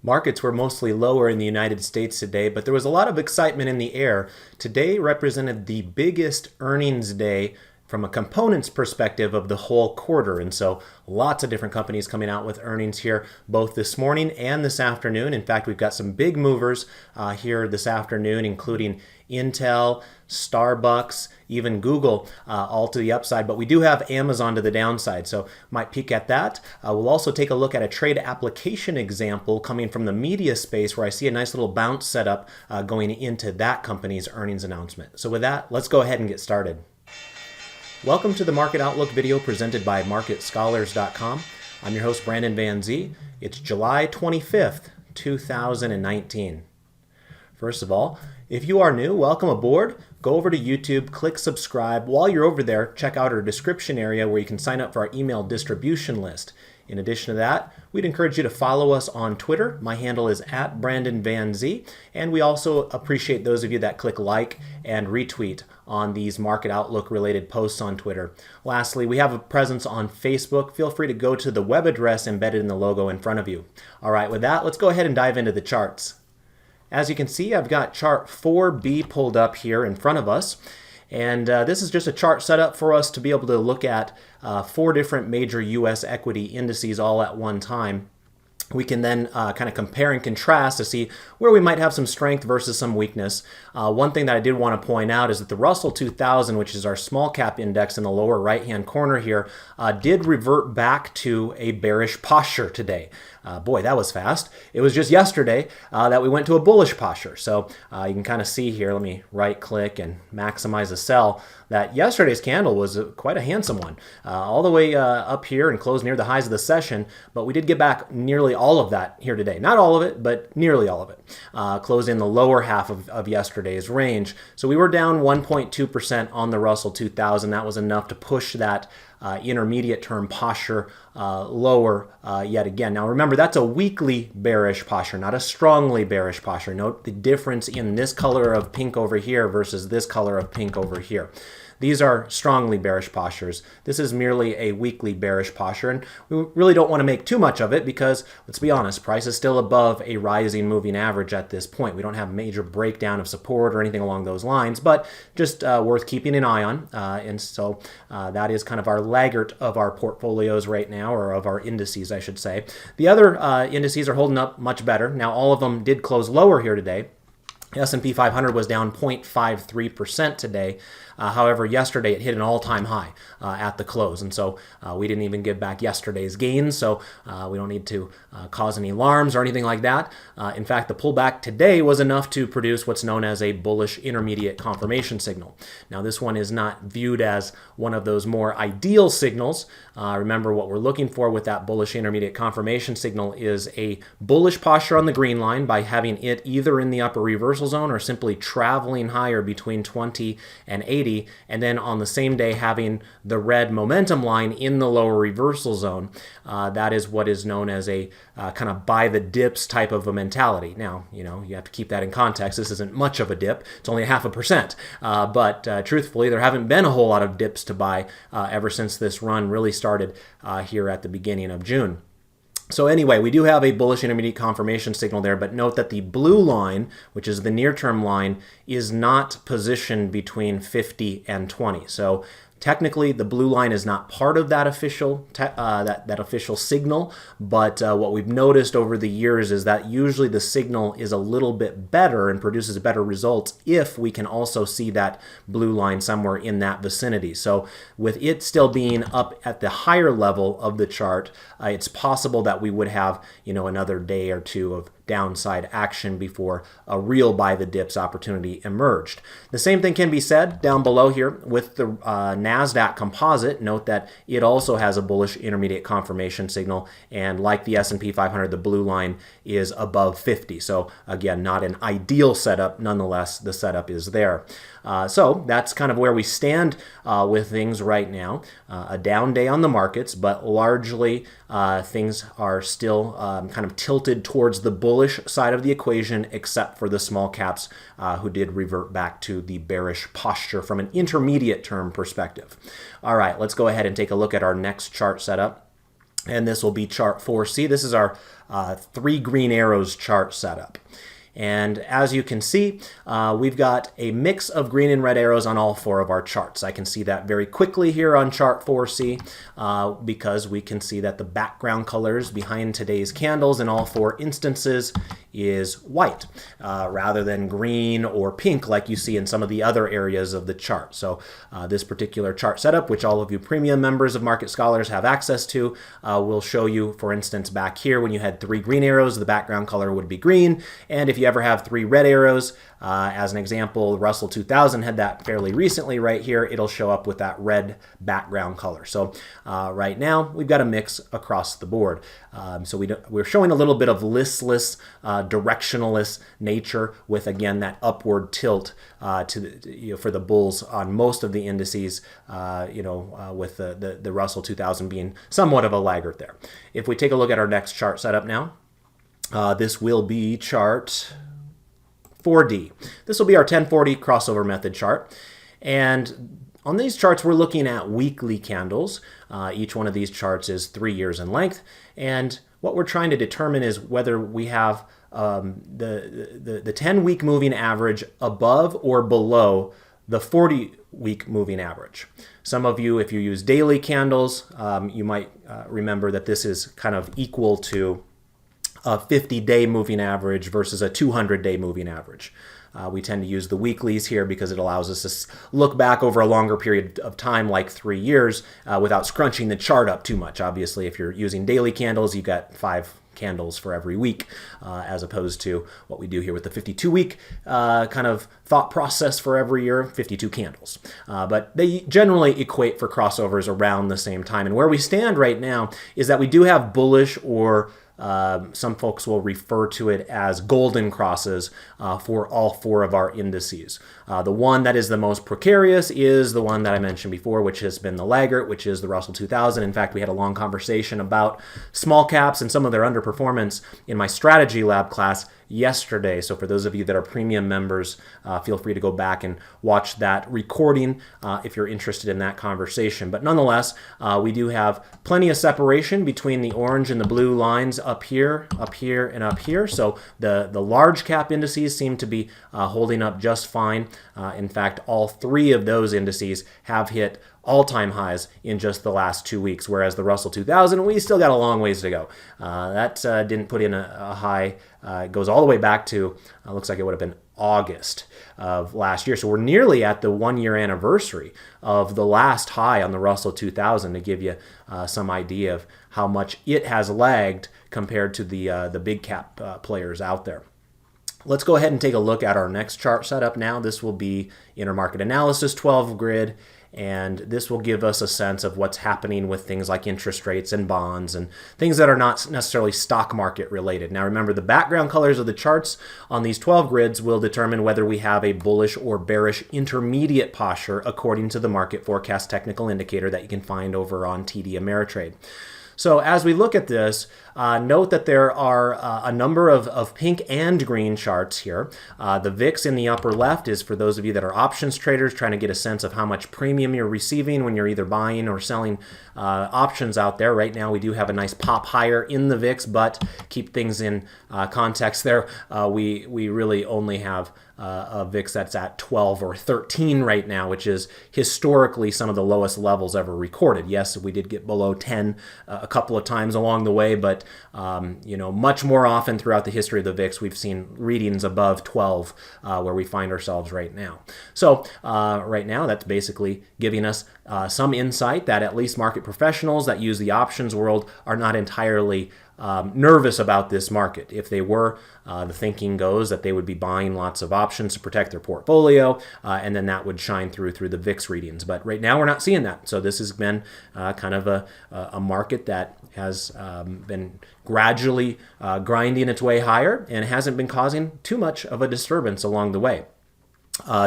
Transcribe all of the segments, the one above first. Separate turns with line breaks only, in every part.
Markets were mostly lower in the United States today, but there was a lot of excitement in the air. Today represented the biggest earnings day from a components perspective of the whole quarter. And so lots of different companies coming out with earnings here, both this morning and this afternoon. In fact, we've got some big movers here this afternoon, including Intel, Starbucks, even Google, all to the upside. But we do have Amazon to the downside, so might peek at that. We'll also take a look at a trade application example coming from the media space where I see a nice little bounce setup going into that company's earnings announcement. So with that, let's go ahead and get started. Welcome to the Market Outlook video presented by MarketScholars.com. I'm your host, Brandon Van Zee. It's July 25th, 2019. First of all, if you are new, welcome aboard. Go over to YouTube, click subscribe. While you're over there, check out our description area where you can sign up for our email distribution list. In addition to that, we'd encourage you to follow us on Twitter. My handle is @BrandonVanZ, and we also appreciate those of you that click like and retweet on these Market Outlook related posts on Twitter. Lastly, we have a presence on Facebook. Feel free to go to the web address embedded in the logo in front of you. All right, with that, let's go ahead and dive into the charts. As you can see, I've got chart 4B pulled up here in front of us. And this is just a chart set up for us to be able to look at 4 different major U.S. equity indices all at one time. We can then kind of compare and contrast to see where we might have some strength versus some weakness. One thing that I did want to point out is that the Russell 2000, which is our small cap index in the lower right-hand corner here, did revert back to a bearish posture today. Boy, that was fast. It was just yesterday that we went to a bullish posture. So you can kind of see here, let me right-click and maximize the sell, that yesterday's candle was quite a handsome one. All the way up here and closed near the highs of the session, but we did get back nearly all of that here today. Not all of it, but nearly all of it. Closed in the lower half of yesterday's range. So we were down 1.2% on the Russell 2000. That was enough to push that intermediate term posture lower yet again. Now remember, that's a weakly bearish posture, not a strongly bearish posture. Note the difference in this color of pink over here versus this color of pink over here. These are strongly bearish postures. This is merely a weakly bearish posture, and we really don't want to make too much of it because, let's be honest, price is still above a rising moving average at this point. We don't have major breakdown of support or anything along those lines, but just worth keeping an eye on. And so that is kind of our laggard of our portfolios right now, or of our indices, I should say. The other indices are holding up much better. Now, all of them did close lower here today. S&P 500 was down 0.53% today. However, yesterday it hit an all-time high at the close, and so we didn't even give back yesterday's gains, so we don't need to cause any alarms or anything like that. In fact, the pullback today was enough to produce what's known as a bullish intermediate confirmation signal. Now, this one is not viewed as one of those more ideal signals. Remember, what we're looking for with that bullish intermediate confirmation signal is a bullish posture on the green line by having it either in the upper reversal zone or simply traveling higher between 20 and 80, and then on the same day having the red momentum line in the lower reversal zone. That is what is known as a kind of buy the dips type of a mentality. Now, you have to keep that in context. This isn't much of a dip. It's only 0.5%. But truthfully, there haven't been a whole lot of dips to buy ever since this run really started here at the beginning of June. So anyway, we do have a bullish intermediate confirmation signal there, but note that the blue line, which is the near-term line, is not positioned between 50 and 20. So technically, the blue line is not part of that official that official signal, but what we've noticed over the years is that usually the signal is a little bit better and produces better results if we can also see that blue line somewhere in that vicinity. So with it still being up at the higher level of the chart, it's possible that we would have another day or two of downside action before a real buy the dips opportunity emerged. The same thing can be said down below here with the NASDAQ composite. Note that it also has a bullish intermediate confirmation signal, and like the S&P 500, the blue line is above 50. So again, not an ideal setup. Nonetheless, the setup is there. So that's kind of where we stand with things right now. A down day on the markets, but largely things are still kind of tilted towards the bullish side of the equation, except for the small caps who did revert back to the bearish posture from an intermediate term perspective. All right, let's go ahead and take a look at our next chart setup. And this will be chart 4C. This is our 3 green arrows chart setup. And as you can see, we've got a mix of green and red arrows on all 4 of our charts. I can see that very quickly here on chart 4C because we can see that the background colors behind today's candles in all 4 instances is white rather than green or pink like you see in some of the other areas of the chart. So this particular chart setup, which all of you premium members of Market Scholars have access to, will show you, for instance, back here when you had 3 green arrows, the background color would be green. And if you ever have 3 red arrows, as an example, Russell 2000 had that fairly recently right here. It'll show up with that red background color. So right now we've got a mix across the board. So we're showing a little bit of listless, directionless nature with, again, that upward tilt for the bulls on most of the indices, with the Russell 2000 being somewhat of a laggard there. If we take a look at our next chart setup now, this will be chart 4D. This will be our 1040 crossover method chart. And on these charts, we're looking at weekly candles. Each one of these charts is 3 years in length. And what we're trying to determine is whether we have the 10-week moving average above or below the 40-week moving average. Some of you, if you use daily candles, you might remember that this is kind of equal to a 50-day moving average versus a 200-day moving average. We tend to use the weeklies here because it allows us to look back over a longer period of time, like 3 years, without scrunching the chart up too much. Obviously, if you're using daily candles, you've got 5 candles for every week, as opposed to what we do here with the 52-week kind of thought process for every year, 52 candles. But they generally equate for crossovers around the same time. And where we stand right now is that we do have bullish, or some folks will refer to it as golden crosses for all 4 of our indices. The one that is the most precarious is the one that I mentioned before, which has been the laggard, which is the Russell 2000. In fact, we had a long conversation about small caps and some of their underperformance in my strategy lab class yesterday. So for those of you that are premium members, feel free to go back and watch that recording if you're interested in that conversation. But nonetheless, we do have plenty of separation between the orange and the blue lines up here, and up here. So the large cap indices seem to be holding up just fine. In fact, all 3 of those indices have hit all-time highs in just the last 2 weeks, whereas the Russell 2000, we still got a long ways to go. That didn't put in a high. It goes all the way back to, looks like it would have been August of last year. So we're nearly at the 1-year anniversary of the last high on the Russell 2000, to give you some idea of how much it has lagged compared to the big cap players out there. Let's go ahead and take a look at our next chart setup now. This will be intermarket analysis 12 grid. And this will give us a sense of what's happening with things like interest rates and bonds and things that are not necessarily stock market related. Now remember, the background colors of the charts on these 12 grids will determine whether we have a bullish or bearish intermediate posture according to the market forecast technical indicator that you can find over on TD Ameritrade. So as we look at this, note that there are a number of pink and green charts here. The VIX in the upper left is for those of you that are options traders trying to get a sense of how much premium you're receiving when you're either buying or selling options out there. Right now we do have a nice pop higher in the VIX, but keep things in context there. We really only have a VIX that's at 12 or 13 right now, which is historically some of the lowest levels ever recorded. Yes, we did get below 10 a couple of times along the way, but much more often throughout the history of the VIX, we've seen readings above 12 where we find ourselves right now. So right now, that's basically giving us some insight that at least market professionals that use the options world are not entirely nervous about this market. If they were, the thinking goes that they would be buying lots of options to protect their portfolio, and then that would shine through the VIX readings. But right now we're not seeing that. So this has been kind of a market that has been gradually grinding its way higher and hasn't been causing too much of a disturbance along the way.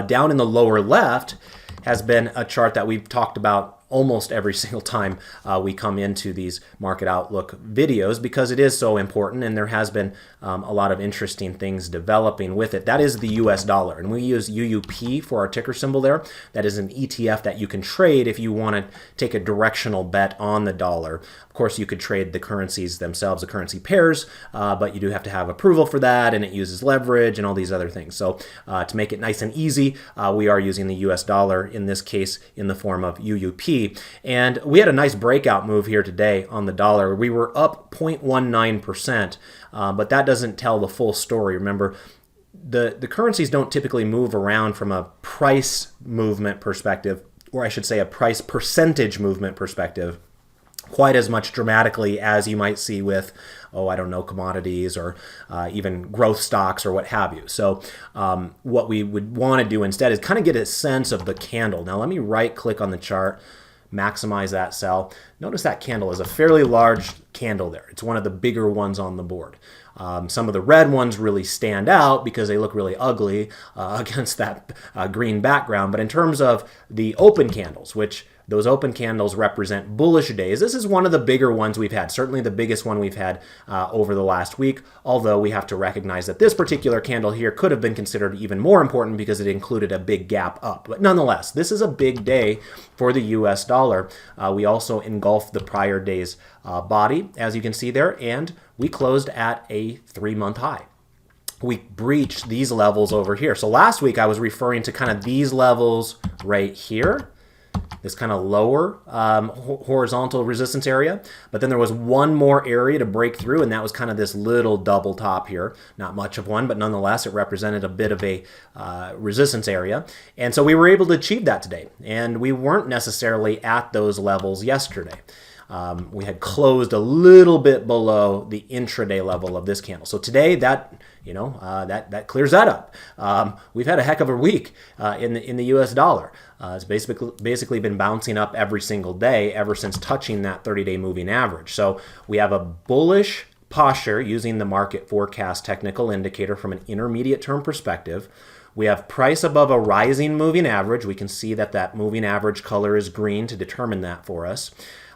Down in the lower left has been a chart that we've talked about almost every single time we come into these market outlook videos, because it is so important, and there has been a lot of interesting things developing with it. That is the US dollar, and we use UUP for our ticker symbol there. That is an ETF that you can trade if you want to take a directional bet on the dollar. Of course, you could trade the currencies themselves, the currency pairs, but you do have to have approval for that, and it uses leverage and all these other things. So to make it nice and easy, we are using the US dollar, in this case in the form of UUP. And we had a nice breakout move here today on the dollar. We were up 0.19%, but that doesn't tell the full story. Remember, the currencies don't typically move around from a price movement perspective, or I should say a price percentage movement perspective, quite as much dramatically as you might see with, I don't know, commodities or even growth stocks or what have you. So what we would want to do instead is kind of get a sense of the candle. Now let me right click on the chart, maximize that cell. Notice that candle is a fairly large candle there. It's one of the bigger ones on the board. Some of the red ones really stand out because they look really ugly against that green background. But in terms of the open candles, which those open candles represent bullish days, this is one of the bigger ones we've had, certainly the biggest one we've had over the last week, although we have to recognize that this particular candle here could have been considered even more important because it included a big gap up. But nonetheless, this is a big day for the US dollar. We also engulfed the prior day's body, as you can see there, and we closed at a 3-month high. We breached these levels over here. So last week I was referring to kind of these levels right here, this kind of lower horizontal resistance area. But then there was one more area to break through, and that was kind of this little double top here. Not much of one, but nonetheless, it represented a bit of a resistance area. And so we were able to achieve that today. And we weren't necessarily at those levels yesterday. We had closed a little bit below the intraday level of this candle. So today, that clears that up. We've had a heck of a week in the U.S. dollar. It's basically been bouncing up every single day ever since touching that 30-day moving average. So we have a bullish posture using the market forecast technical indicator from an intermediate term perspective. We have price above a rising moving average. We can see that moving average color is green to determine that for us.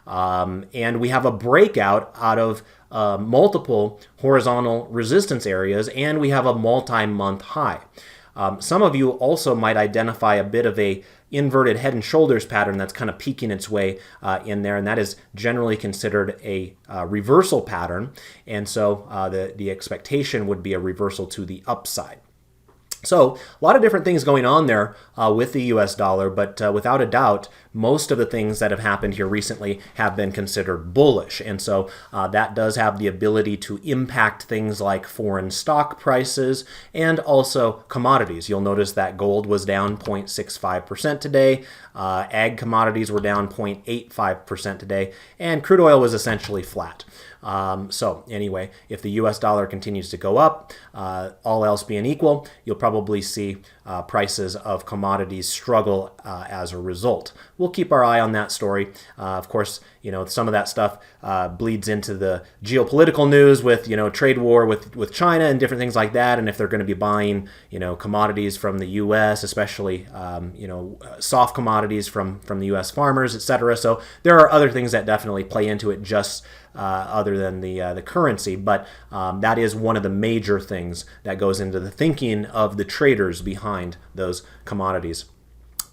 And we have a breakout out of multiple horizontal resistance areas, and we have a multi-month high. Some of you also might identify a bit of a inverted head and shoulders pattern that's kind of peeking its way in there, and that is generally considered a reversal pattern. And so the expectation would be a reversal to the upside. So a lot of different things going on there with the US dollar, but without a doubt, most of the things that have happened here recently have been considered bullish. And so that does have the ability to impact things like foreign stock prices and also commodities. You'll notice that gold was down 0.65% today, ag commodities were down 0.85% today, and crude oil was essentially flat. So anyway, if the US dollar continues to go up, all else being equal, you'll probably see prices of commodities struggle as a result. We'll keep our eye on that story. Of course, some of that stuff bleeds into the geopolitical news with, trade war with China and different things like that. And if they're going to be buying, commodities from the U.S., especially, soft commodities from the U.S. farmers, etc. So there are other things that definitely play into it, just other than the currency. But that is one of the major things that goes into the thinking of the traders behind those commodities.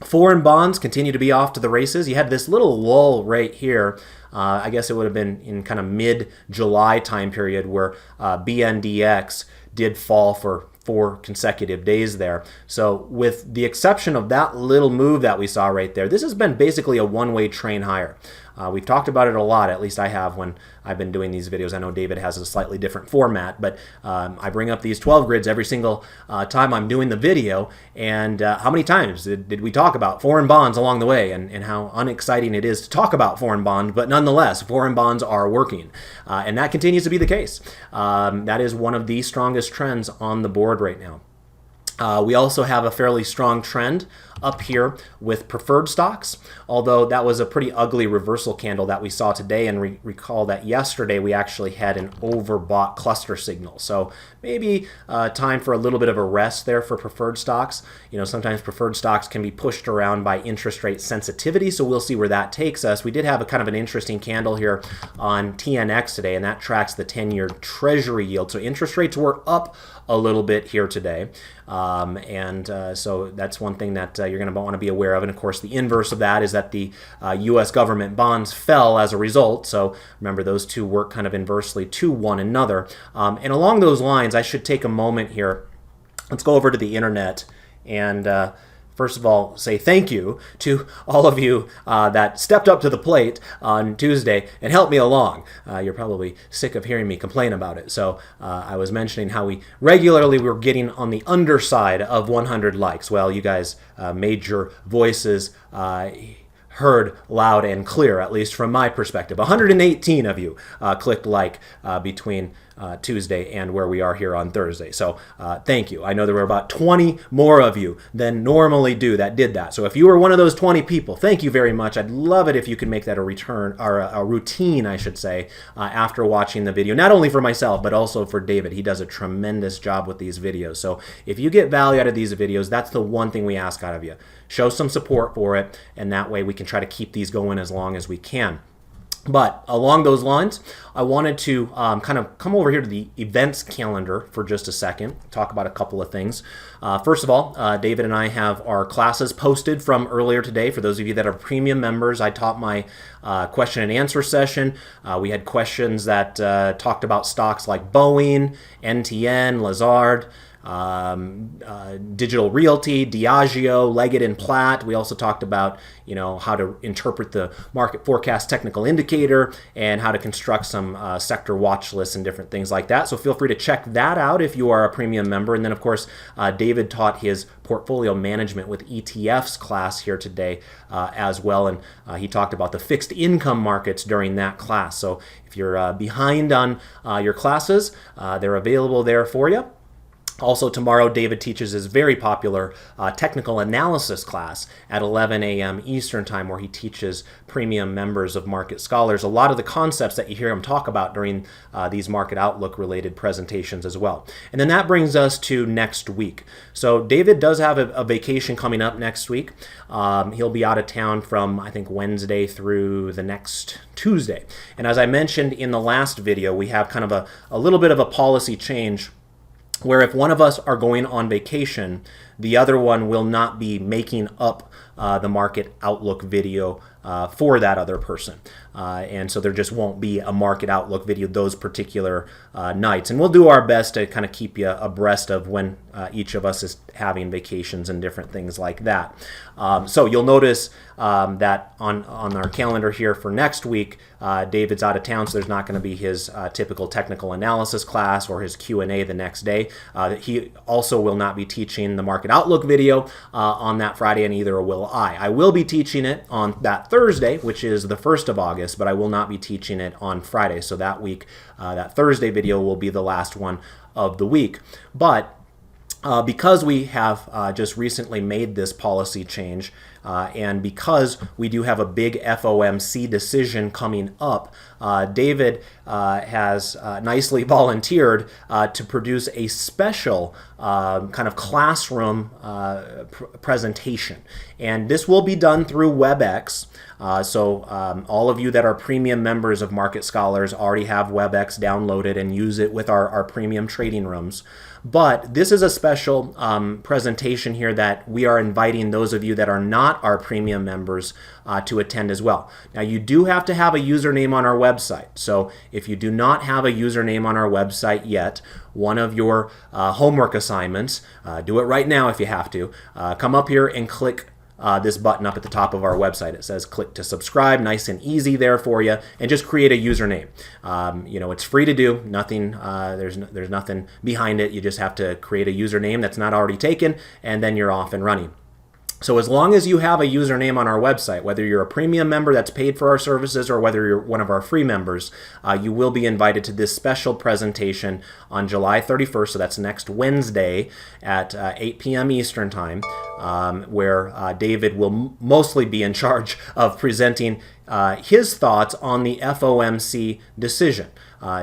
Foreign bonds continue to be off to the races. You had this little lull right here. I guess it would have been in kind of mid-July time period where BNDX did fall for 4 consecutive days there. So with the exception of that little move that we saw right there, this has been basically a one-way train higher. We've talked about it a lot, at least I have when I've been doing these videos. I know David has a slightly different format, but I bring up these 12 grids every single time I'm doing the video. And how many times did we talk about foreign bonds along the way, and how unexciting it is to talk about foreign bonds, but nonetheless, foreign bonds are working. And that continues to be the case. That is one of the strongest trends on the board right now. We also have a fairly strong trend up here with preferred stocks, although that was a pretty ugly reversal candle that we saw today. And recall that yesterday we actually had an overbought cluster signal. So maybe time for a little bit of a rest there for preferred stocks. Sometimes preferred stocks can be pushed around by interest rate sensitivity, so we'll see where that takes us. We did have a kind of an interesting candle here on TNX today, and that tracks the 10-year Treasury yield. So interest rates were up a little bit here today. So that's one thing that you're going to want to be aware of. And of course, the inverse of that is that the U.S. government bonds fell as a result. So remember, those two work kind of inversely to one another. And along those lines, I should take a moment here. Let's go over to the internet and first of all, say thank you to all of you that stepped up to the plate on Tuesday and helped me along. You're probably sick of hearing me complain about it. So I was mentioning how we regularly were getting on the underside of 100 likes. Well, you guys made your voices heard loud and clear, at least from my perspective. 118 of you clicked like between Tuesday and where we are here on Thursday. So thank you. I know there were about 20 more of you than normally do that did that. So if you were one of those 20 people, thank you very much. I'd love it if you could make that a return, or a routine, I should say, after watching the video. Not only for myself, but also for David. He does a tremendous job with these videos. So if you get value out of these videos, that's the one thing we ask out of you. Show some support for it, and that way we can try to keep these going as long as we can. But along those lines, I wanted to kind of come over here to the events calendar for just a second, talk about a couple of things. First of all, David and I have our classes posted from earlier today. For those of you that are premium members, I taught my question and answer session. We had questions that talked about stocks like Boeing, NTN, Lazard, Digital Realty, Diageo, Leggett and Platt. We also talked about, how to interpret the market forecast technical indicator and how to construct some sector watch lists and different things like that. So feel free to check that out if you are a premium member. And then, of course, David taught his portfolio management with ETFs class here today as well. And he talked about the fixed income markets during that class. So if you're behind on your classes, they're available there for you. Also tomorrow, David teaches his very popular technical analysis class at 11 a.m. Eastern Time, where he teaches premium members of Market Scholars a lot of the concepts that you hear him talk about during these Market Outlook related presentations as well. And then that brings us to next week. So David does have a vacation coming up next week. He'll be out of town from, I think, Wednesday through the next Tuesday. And as I mentioned in the last video, we have kind of a little bit of a policy change where if one of us are going on vacation, the other one will not be making up the Market Outlook video for that other person. And so there just won't be a Market Outlook video those particular nights. And we'll do our best to kind of keep you abreast of when each of us is having vacations and different things like that. So you'll notice that on our calendar here for next week, David's out of town, so there's not going to be his typical technical analysis class or his Q&A the next day. He also will not be teaching the Market Outlook video on that Friday, and neither will I. I will be teaching it on that Thursday, which is the 1st of August, but I will not be teaching it on Friday. So that week, that Thursday video will be the last one of the week. But because we have just recently made this policy change, and because we do have a big FOMC decision coming up, David has nicely volunteered to produce a special kind of classroom presentation. And this will be done through WebEx. So all of you that are premium members of Market Scholars already have WebEx downloaded and use it with our premium trading rooms. But this is a special presentation here that we are inviting those of you that are not our premium members to attend as well. Now, you do have to have a username on our website. So if you do not have a username on our website yet, one of your homework assignments, do it right now if you have to, come up here and click this button up at the top of our website. It says click to subscribe, nice and easy there for you, and just create a username. It's free to do, nothing, there's nothing behind it. You just have to create a username that's not already taken, and then you're off and running. So as long as you have a username on our website, whether you're a premium member that's paid for our services or whether you're one of our free members, you will be invited to this special presentation on July 31st, so that's next Wednesday at 8 p.m. Eastern Time, where David will mostly be in charge of presenting his thoughts on the FOMC decision.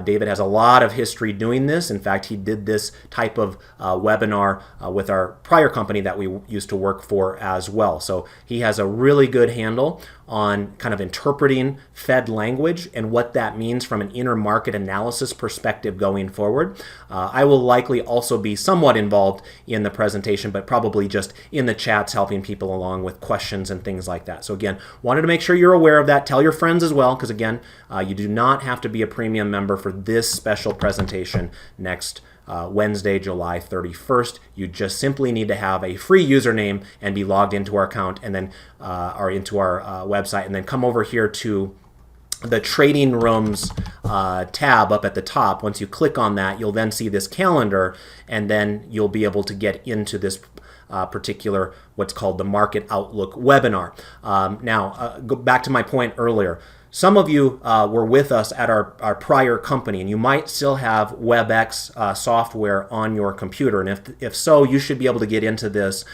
David has a lot of history doing this. In fact, he did this type of webinar with our prior company that we used to work for as well. So he has a really good handle on kind of interpreting Fed language and what that means from an intermarket analysis perspective going forward. I will likely also be somewhat involved in the presentation, but probably just in the chats helping people along with questions and things like that. So again, wanted to make sure you're aware of that. Tell your friends as well, because again, you do not have to be a premium member for this special presentation next Wednesday, July 31st. You just simply need to have a free username and be logged into our account and then or into our website, and then come over here to the trading rooms tab up at the top. Once you click on that, you'll then see this calendar, and then you'll be able to get into this particular what's called the Market Outlook webinar. Now, go back to my point earlier. Some of you were with us at our prior company, and you might still have WebEx software on your computer. And if so, you should be able to get into this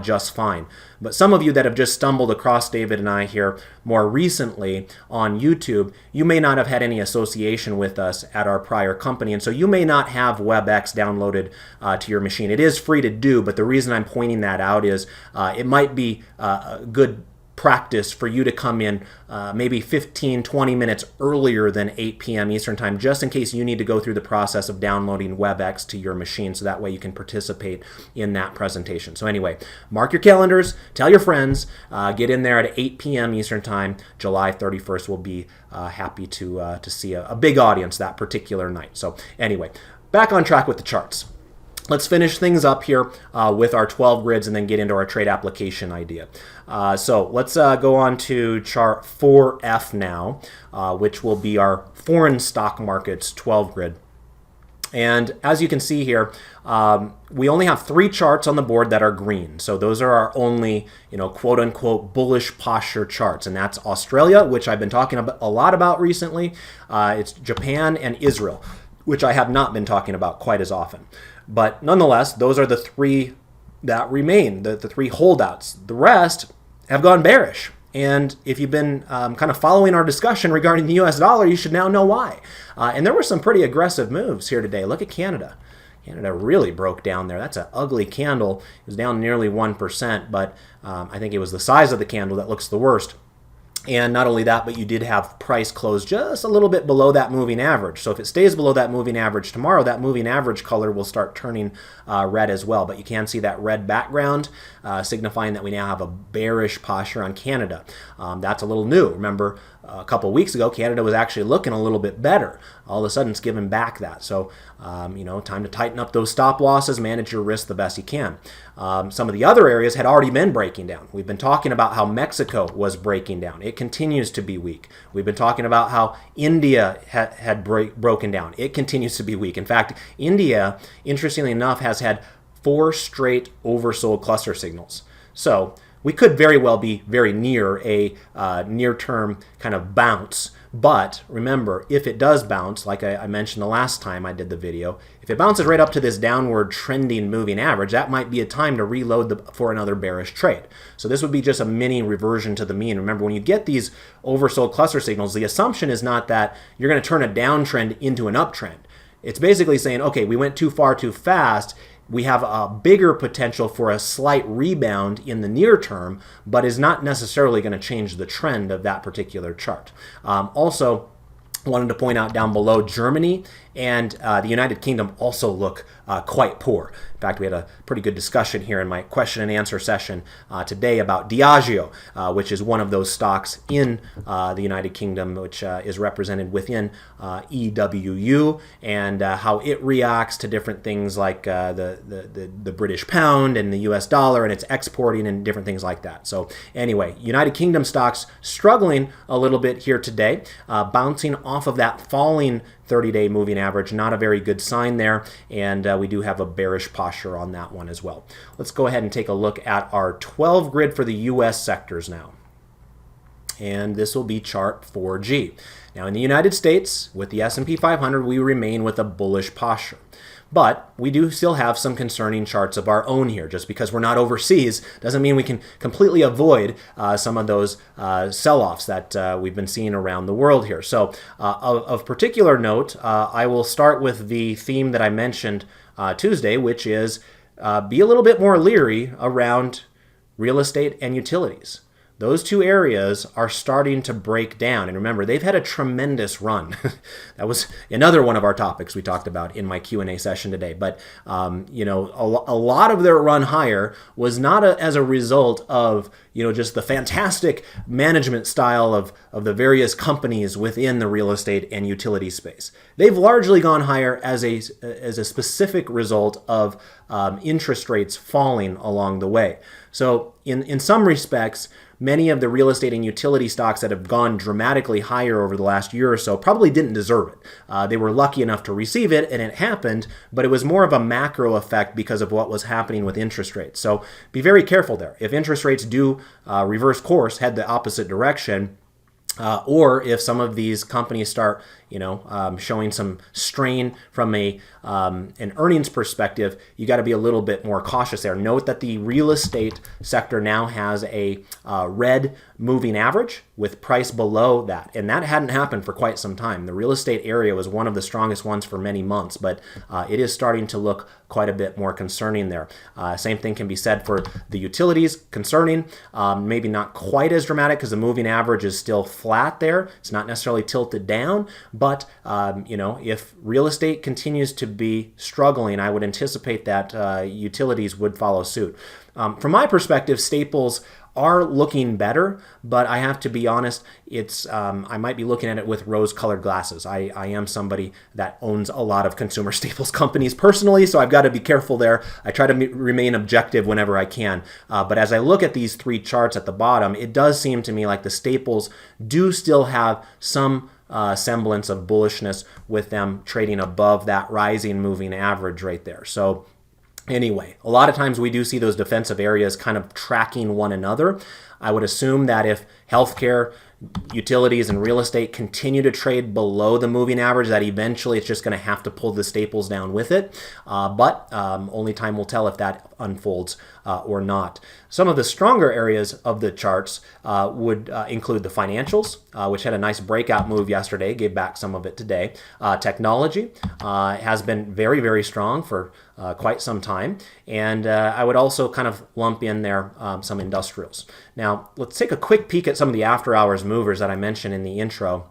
just fine. But some of you that have just stumbled across David and I here more recently on YouTube, you may not have had any association with us at our prior company. And so you may not have WebEx downloaded to your machine. It is free to do, but the reason I'm pointing that out is it might be a good practice for you to come in maybe 15-20 minutes earlier than 8 p.m. Eastern Time, just in case you need to go through the process of downloading WebEx to your machine, so that way you can participate in that presentation. So anyway, mark your calendars, tell your friends, get in there at 8 p.m. Eastern Time. July 31st. We'll be happy to see a big audience that particular night. So anyway, back on track with the charts. Let's finish things up here with our 12 grids and then get into our trade application idea. So let's go on to chart 4F now, which will be our foreign stock markets 12 grid. And as you can see here, we only have 3 charts on the board that are green. So those are our only, quote unquote, bullish posture charts. And that's Australia, which I've been talking a lot about recently. It's Japan and Israel, which I have not been talking about quite as often. But nonetheless, those are the 3 that remain, the 3 holdouts. The rest have gone bearish. And if you've been kind of following our discussion regarding the US dollar, you should now know why. And there were some pretty aggressive moves here today. Look at Canada. Canada really broke down there. That's an ugly candle. It was down nearly 1%, but I think it was the size of the candle that looks the worst. And not only that, but you did have price close just a little bit below that moving average. So if it stays below that moving average tomorrow, that moving average color will start turning red as well. But you can see that red background signifying that we now have a bearish posture on Canada. That's a little new. Remember, a couple of weeks ago, Canada was actually looking a little bit better. All of a sudden, it's giving back that. So, time to tighten up those stop losses, manage your risk the best you can. Some of the other areas had already been breaking down. We've been talking about how Mexico was breaking down. It continues to be weak. We've been talking about how India had broken down. It continues to be weak. In fact, India, interestingly enough, has had 4 straight oversold cluster signals. So we could very well be very near a near-term kind of bounce. But remember, if it does bounce, like I mentioned the last time I did the video, if it bounces right up to this downward trending moving average, that might be a time to reload for another bearish trade. So this would be just a mini reversion to the mean. Remember, when you get these oversold cluster signals, the assumption is not that you're going to turn a downtrend into an uptrend. It's basically saying, okay, we went too far too fast. We have a bigger potential for a slight rebound in the near term, but is not necessarily going to change the trend of that particular chart. Also, wanted to point out down below, Germany and the United Kingdom also look quite poor. In fact, we had a pretty good discussion here in my question and answer session today about Diageo, which is one of those stocks in the United Kingdom, which is represented within EWU, and how it reacts to different things like the British pound and the US dollar, and its exporting and different things like that. So anyway, United Kingdom stocks struggling a little bit here today, bouncing off of that falling 30-day moving average. Not a very good sign there, and we do have a bearish posture on that one as well. Let's go ahead and take a look at our 12 grid for the U.S. sectors now. And this will be chart 4G. Now in the United States, with the S&P 500, we remain with a bullish posture. But we do still have some concerning charts of our own here. Just because we're not overseas doesn't mean we can completely avoid some of those sell-offs that we've been seeing around the world here. So of particular note, I will start with the theme that I mentioned Tuesday, which is be a little bit more leery around real estate and utilities. Those two areas are starting to break down. And remember, they've had a tremendous run. That was another one of our topics we talked about in my Q&A session today. But, you know, a lot of their run higher was not as a result of, you know, just the fantastic management style of the various companies within the real estate and utility space. They've largely gone higher as a specific result of interest rates falling along the way. So in some respects, many of the real estate and utility stocks that have gone dramatically higher over the last year or so probably didn't deserve it. They were lucky enough to receive it, and it happened, but it was more of a macro effect because of what was happening with interest rates. So be very careful there. If interest rates do reverse course, head the opposite direction, or if some of these companies start, you know, showing some strain from an earnings perspective, you got to be a little bit more cautious there. Note that the real estate sector now has a red moving average with price below that, and that hadn't happened for quite some time. The real estate area was one of the strongest ones for many months, but it is starting to look quite a bit more concerning there. Same thing can be said for the utilities, concerning, maybe not quite as dramatic because the moving average is still flat there. It's not necessarily tilted down, but you know, if real estate continues to be struggling, I would anticipate that utilities would follow suit. From my perspective, staples are looking better, but I have to be honest, it's I might be looking at it with rose-colored glasses. I am somebody that owns a lot of consumer staples companies personally, so I've got to be careful there. I try to remain objective whenever I can. But as I look at these three charts at the bottom, it does seem to me like the staples do still have some semblance of bullishness with them trading above that rising moving average right there. So anyway, a lot of times we do see those defensive areas kind of tracking one another. I would assume that if healthcare, utilities, and real estate continue to trade below the moving average, that eventually it's just going to have to pull the staples down with it. But only time will tell if that unfolds or not. Some of the stronger areas of the charts would include the financials, which had a nice breakout move yesterday, gave back some of it today. Technology has been very, very strong for quite some time. And I would also kind of lump in there some industrials. Now, let's take a quick peek at some of the after-hours movers that I mentioned in the intro,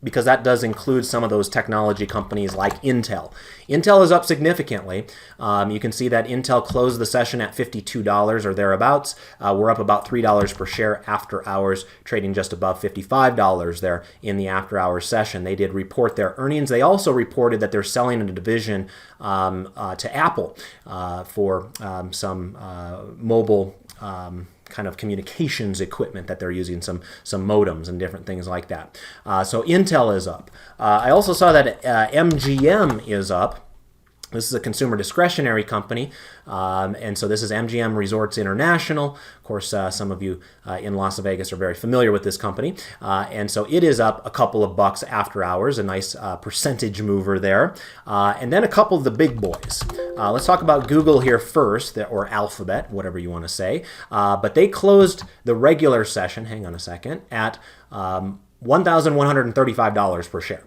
because that does include some of those technology companies like Intel. Intel is up significantly. You can see that Intel closed the session at $52 or thereabouts. We're up about $3 per share after hours, trading just above $55 there in the after-hours session. They did report their earnings. They also reported that they're selling a division to Apple for some mobile kind of communications equipment that they're using, some modems and different things like that. So Intel is up. I also saw that MGM is up. This is a consumer discretionary company, and so this is MGM Resorts International. Of course, some of you in Las Vegas are very familiar with this company, and so it is up a couple of bucks after hours, a nice percentage mover there. And then a couple of the big boys. Let's talk about Google here first, or Alphabet, whatever you want to say. But they closed the regular session, hang on a second, at $1,135 per share.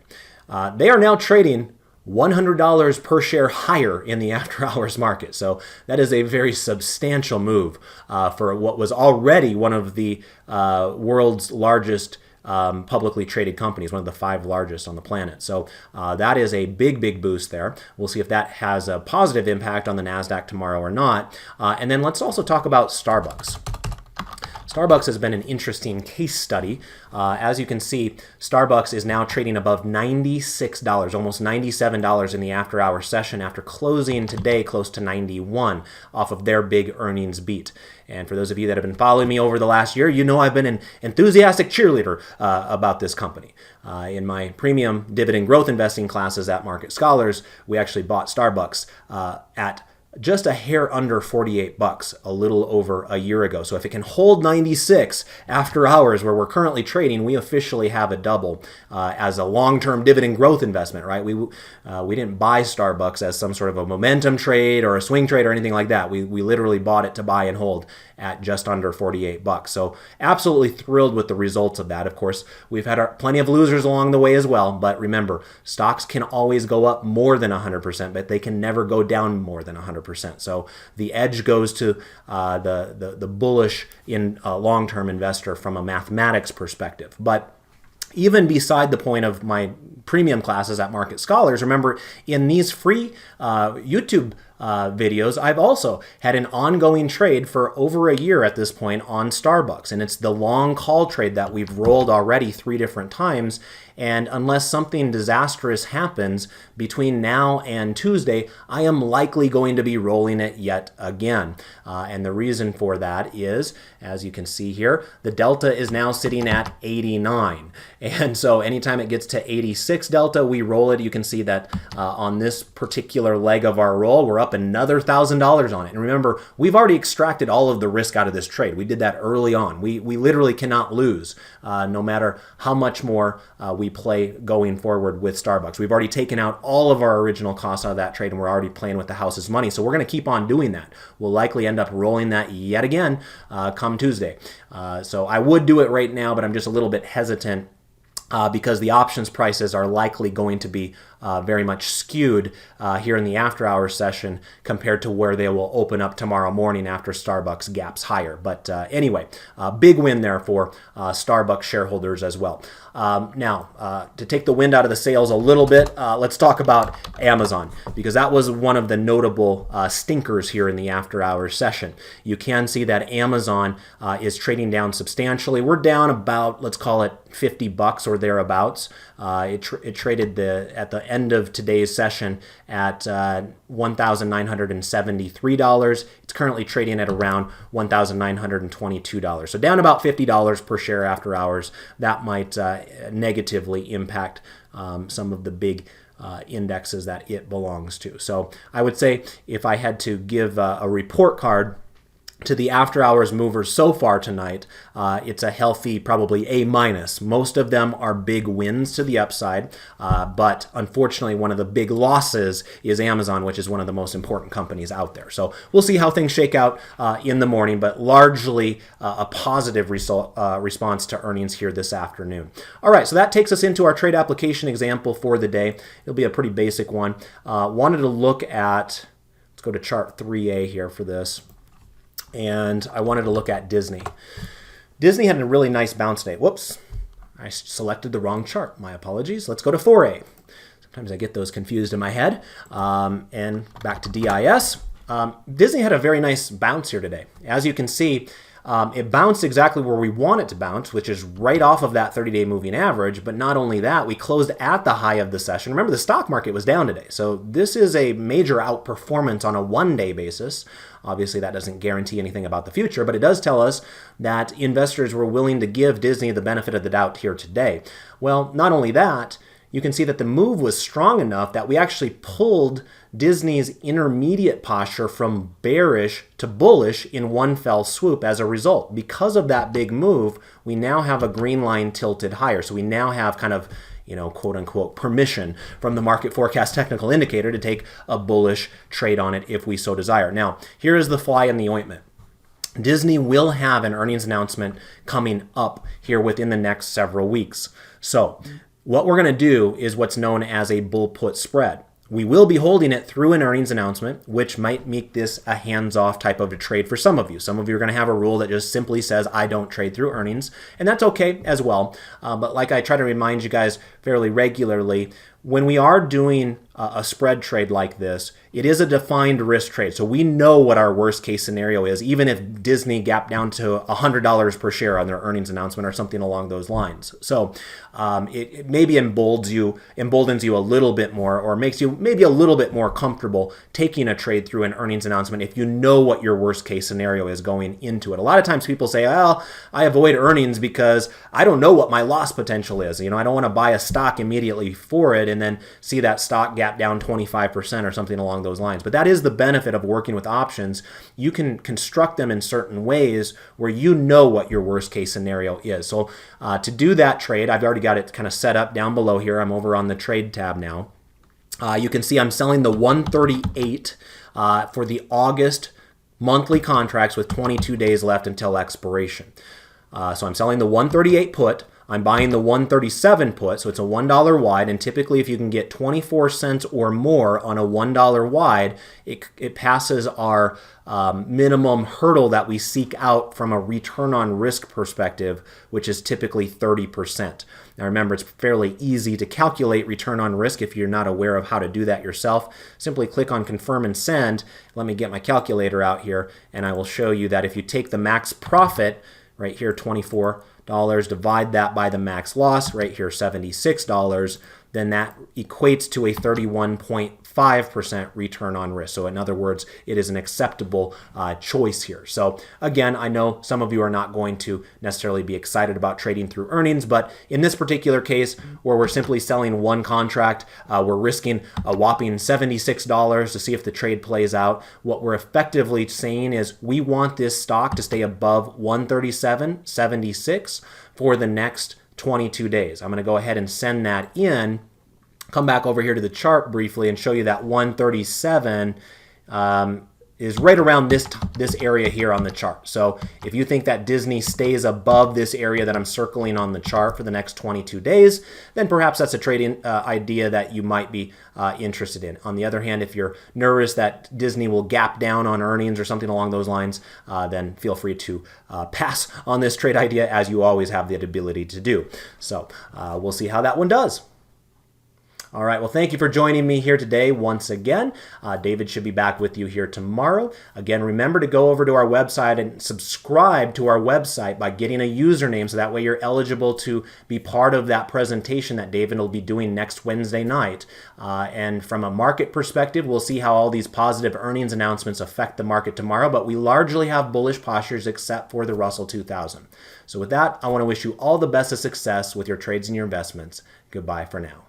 They are now trading $100 per share higher in the after-hours market. So that is a very substantial move for what was already one of the world's largest publicly traded companies, one of the 5 largest on the planet. So that is a big, big boost there. We'll see if that has a positive impact on the NASDAQ tomorrow or not. And then let's also talk about Starbucks. Starbucks has been an interesting case study. As you can see, Starbucks is now trading above $96, almost $97 in the after-hour session after closing today close to 91 off of their big earnings beat. And for those of you that have been following me over the last year, you know I've been an enthusiastic cheerleader about this company. In my premium dividend growth investing classes at Market Scholars, we actually bought Starbucks at just a hair under $48 a little over a year ago. So if it can hold 96 after hours where we're currently trading, we officially have a double as a long-term dividend growth investment, right? We didn't buy Starbucks as some sort of a momentum trade or a swing trade or anything like that. We literally bought it to buy and hold at just under $48. So absolutely thrilled with the results of that. Of course, we've had plenty of losers along the way as well, but remember, stocks can always go up more than 100%, but they can never go down more than 100%. So the edge goes to the bullish in long-term investor from a mathematics perspective. But even beside the point of my premium classes at Market Scholars, remember, in these free YouTube videos, I've also had an ongoing trade for over a year at this point on Starbucks. And it's the long call trade that we've rolled already 3 different times. And unless something disastrous happens between now and Tuesday, I am likely going to be rolling it yet again. And the reason for that is, as you can see here, the delta is now sitting at 89. And so anytime it gets to 86 delta, we roll it. You can see that on this particular leg of our roll, we're up another $1,000 on it. And remember, we've already extracted all of the risk out of this trade. We did that early on. We literally cannot lose no matter how much more we play going forward with Starbucks. We've already taken out all of our original costs out of that trade, and we're already playing with the house's money. So we're going to keep on doing that. We'll likely end up rolling that yet again come Tuesday. So I would do it right now, but I'm just a little bit hesitant because the options prices are likely going to be very much skewed here in the after-hours session compared to where they will open up tomorrow morning after Starbucks gaps higher. But anyway, big win there for Starbucks shareholders as well. Now, to take the wind out of the sails a little bit, let's talk about Amazon, because that was one of the notable stinkers here in the after-hours session. You can see that Amazon is trading down substantially. We're down about, let's call it $50 or thereabouts. It traded at the end of today's session at $1,973. It's currently trading at around $1,922. So down about $50 per share after hours. That might negatively impact some of the big indexes that it belongs to. So I would say if I had to give a report card to the after-hours movers so far tonight, it's a healthy, probably A-. Most of them are big wins to the upside, but unfortunately, one of the big losses is Amazon, which is one of the most important companies out there. So we'll see how things shake out in the morning, but largely a positive response to earnings here this afternoon. All right, so that takes us into our trade application example for the day. It'll be a pretty basic one. Wanted to look at, let's go to chart 3A here for this. And I wanted to look at Disney. Disney had a really nice bounce day. Whoops, I selected the wrong chart. My apologies. Let's go to 4A. Sometimes I get those confused in my head. And back to DIS. Disney had a very nice bounce here today. As you can see, it bounced exactly where we want it to bounce, which is right off of that 30-day moving average. But not only that, we closed at the high of the session. Remember, the stock market was down today. So this is a major outperformance on a one-day basis. Obviously, that doesn't guarantee anything about the future, but it does tell us that investors were willing to give Disney the benefit of the doubt here today. Well, not only that, you can see that the move was strong enough that we actually pulled Disney's intermediate posture from bearish to bullish in one fell swoop as a result. Because of that big move, we now have a green line tilted higher. So we now have kind of, quote unquote, permission from the market forecast technical indicator to take a bullish trade on it if we so desire. Now, here is the fly in the ointment. Disney will have an earnings announcement coming up here within the next several weeks. So what we're going to do is what's known as a bull put spread. We will be holding it through an earnings announcement, which might make this a hands-off type of a trade for some of you. Some of you are going to have a rule that just simply says, I don't trade through earnings, and that's okay as well. But like I try to remind you guys fairly regularly, when we are doing a spread trade like this, it is a defined risk trade. So we know what our worst case scenario is, even if Disney gapped down to $100 per share on their earnings announcement or something along those lines. So it maybe emboldens you a little bit more, or makes you maybe a little bit more comfortable taking a trade through an earnings announcement if you know what your worst case scenario is going into it. A lot of times people say, well, I avoid earnings because I don't know what my loss potential is. I don't want to buy a stock immediately for it and then see that stock gap down 25% or something along those lines. But that is the benefit of working with options. You can construct them in certain ways where you know what your worst case scenario is. So to do that trade, I've already got it kind of set up down below here. I'm over on the trade tab now. You can see I'm selling the 138 for the August monthly contracts with 22 days left until expiration. So I'm selling the 138 put. I'm buying the 137 put, so it's a $1 wide, and typically if you can get 24 cents or more on a $1 wide, it passes our minimum hurdle that we seek out from a return on risk perspective, which is typically 30%. Now remember, it's fairly easy to calculate return on risk if you're not aware of how to do that yourself. Simply click on confirm and send. Let me get my calculator out here, and I will show you that if you take the max profit, right here, $24, divide that by the max loss, right here, $76, then that equates to a 31.5% return on risk. So in other words, it is an acceptable choice here. So again, I know some of you are not going to necessarily be excited about trading through earnings, but in this particular case where we're simply selling one contract, we're risking a whopping $76 to see if the trade plays out. What we're effectively saying is we want this stock to stay above 137.76 for the next 22 days. I'm going to go ahead and send that in, come back over here to the chart briefly and show you that 137 is right around this area here on the chart. So if you think that Disney stays above this area that I'm circling on the chart for the next 22 days, then perhaps that's a trading idea that you might be interested in. On the other hand, if you're nervous that Disney will gap down on earnings or something along those lines, then feel free to pass on this trade idea, as you always have the ability to do. So we'll see how that one does. All right, well, thank you for joining me here today once again. David should be back with you here tomorrow. Again, remember to go over to our website and subscribe to our website by getting a username, so that way you're eligible to be part of that presentation that David will be doing next Wednesday night. And from a market perspective, we'll see how all these positive earnings announcements affect the market tomorrow, but we largely have bullish postures except for the Russell 2000. So with that, I want to wish you all the best of success with your trades and your investments. Goodbye for now.